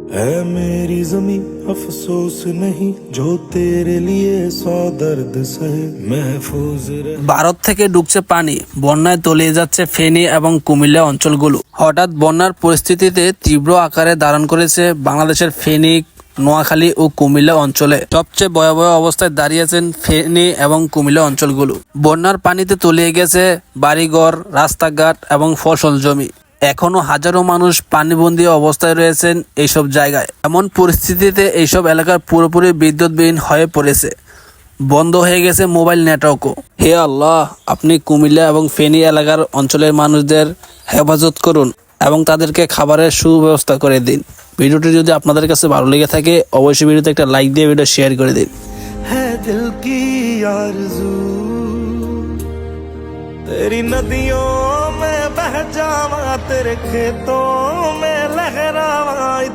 है मेरी जमी अफसोस नहीं जो तेरे लिए 100 दर्द सहे महफूज रहे। ভারত থেকে ঢুকছে পানি, বন্যায় তলিয়ে যাচ্ছে ফেনী এবং কুমিল্লা অঞ্চলগুলো। হঠাৎ বন্যার পরিস্থিতিতে তীব্র আকারে ধারণ করেছে বাংলাদেশের ফেনী, নোয়াখালী ও কুমিল্লা অঞ্চলে। সবচেয়ে ভয়াবহ অবস্থায় দাঁড়িয়েছেন ফেনী এবং কুমিল্লা অঞ্চলগুলো। বন্যার পানিতে তলিয়ে গেছে বাড়িঘর, রাস্তাঘাট এবং ফসল জমি। এখনো হাজারো মানুষ পানিবন্দী অবস্থায় রয়েছেন এইসব জায়গায়। এমন পরিস্থিতিতে এইসব এলাকার পুরোপুরি বিদ্যুৎবিহীন হয়ে পড়েছে, বন্ধ হয়ে গেছে মোবাইল নেটওয়ার্কও। হে আল্লাহ, আপনি কুমিল্লা এবং ফেনী এলাকার অঞ্চলের মানুষদের হেফাজত করুন এবং তাদেরকে খাবারের সুব্যবস্থা করে দিন। ভিডিওটি যদি আপনাদের কাছে ভালো লেগে থাকে অবশ্যই ভিডিওতে একটা লাইক দিয়ে ভিডিও শেয়ার করে দিন। है दिल की आरज़ू तेरी नदियों में बह जावा, तेरे खेतों में लहरावा।